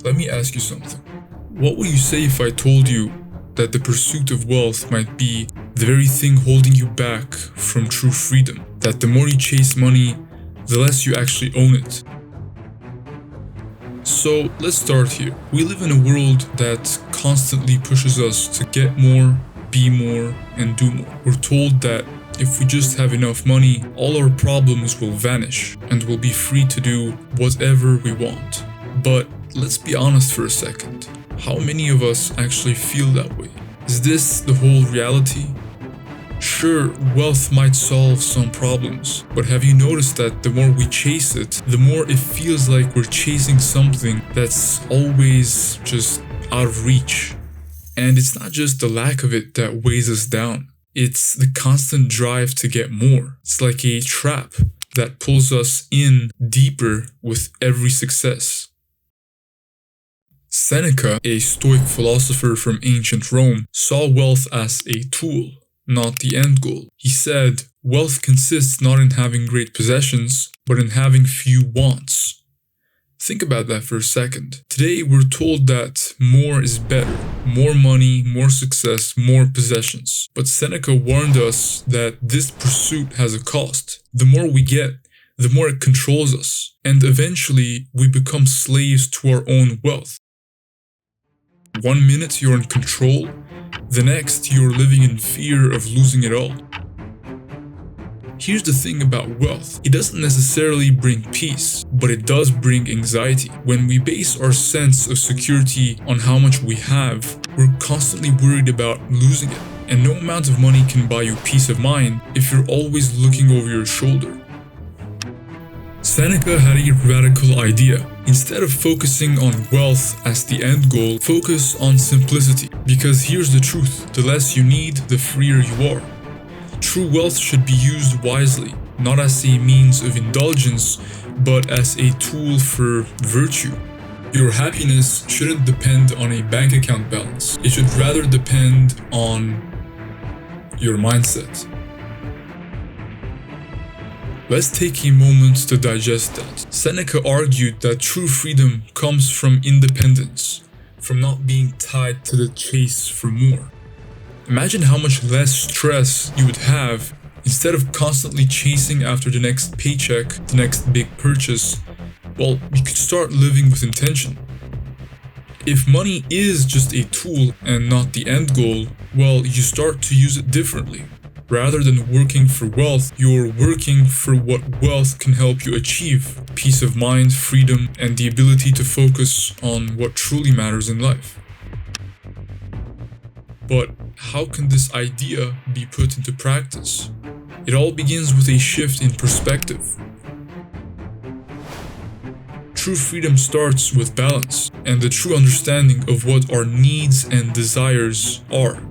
Let me ask you something. What would you say if I told you that the pursuit of wealth might be the very thing holding you back from true freedom? That the more you chase money, the less you actually own it. So let's start here. We live in a world that constantly pushes us to get more, be more, and do more. We're told that if we just have enough money, all our problems will vanish and we'll be free to do whatever we want. But let's be honest for a second. How many of us actually feel that way? Is this the whole reality? Sure, wealth might solve some problems, but have you noticed that the more we chase it, the more it feels like we're chasing something that's always just out of reach? And it's not just the lack of it that weighs us down. It's the constant drive to get more. It's like a trap that pulls us in deeper with every success. Seneca, a Stoic philosopher from ancient Rome, saw wealth as a tool, not the end goal. He said, "Wealth consists not in having great possessions, but in having few wants." Think about that for a second. Today we're told that more is better. More money, more success, more possessions. But Seneca warned us that this pursuit has a cost. The more we get, the more it controls us. And eventually we become slaves to our own wealth. 1 minute you're in control, the next you're living in fear of losing it all. Here's the thing about wealth. It doesn't necessarily bring peace, but it does bring anxiety. When we base our sense of security on how much we have, we're constantly worried about losing it. And no amount of money can buy you peace of mind if you're always looking over your shoulder. Seneca had a radical idea. Instead of focusing on wealth as the end goal, focus on simplicity. Because here's the truth, the less you need, the freer you are. True wealth should be used wisely, not as a means of indulgence, but as a tool for virtue. Your happiness shouldn't depend on a bank account balance. It should rather depend on your mindset. Let's take a moment to digest that. Seneca argued that true freedom comes from independence, from not being tied to the chase for more. Imagine how much less stress you would have instead of constantly chasing after the next paycheck, the next big purchase. Well, you could start living with intention. If money is just a tool and not the end goal, well, you start to use it differently. Rather than working for wealth, you're working for what wealth can help you achieve: peace of mind, freedom, and the ability to focus on what truly matters in life. But how can this idea be put into practice? It all begins with a shift in perspective. True freedom starts with balance and the true understanding of what our needs and desires are.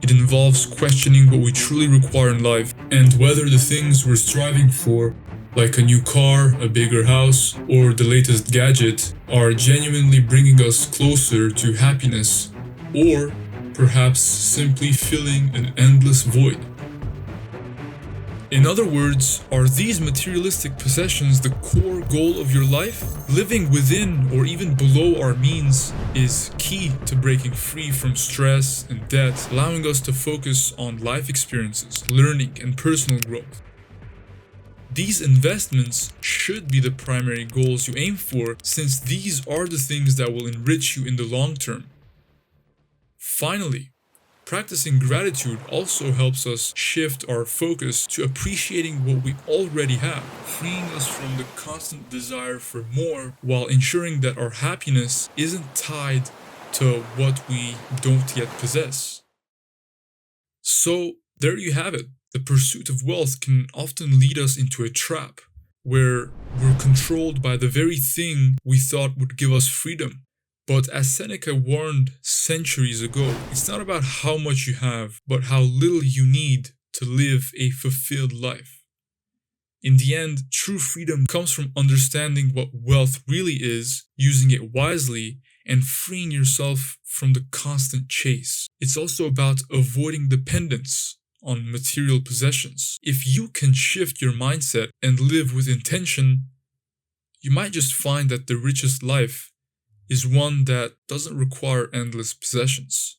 It involves questioning what we truly require in life and whether the things we're striving for, like a new car, a bigger house, or the latest gadget, are genuinely bringing us closer to happiness, or perhaps simply filling an endless void. In other words, are these materialistic possessions the core goal of your life? Living within or even below our means is key to breaking free from stress and debt, allowing us to focus on life experiences, learning, and personal growth. These investments should be the primary goals you aim for, since these are the things that will enrich you in the long term. Finally, practicing gratitude also helps us shift our focus to appreciating what we already have, freeing us from the constant desire for more while ensuring that our happiness isn't tied to what we don't yet possess. So, there you have it. The pursuit of wealth can often lead us into a trap where we're controlled by the very thing we thought would give us freedom. But as Seneca warned centuries ago, it's not about how much you have, but how little you need to live a fulfilled life. In the end, true freedom comes from understanding what wealth really is, using it wisely, and freeing yourself from the constant chase. It's also about avoiding dependence on material possessions. If you can shift your mindset and live with intention, you might just find that the richest life is one that doesn't require endless possessions.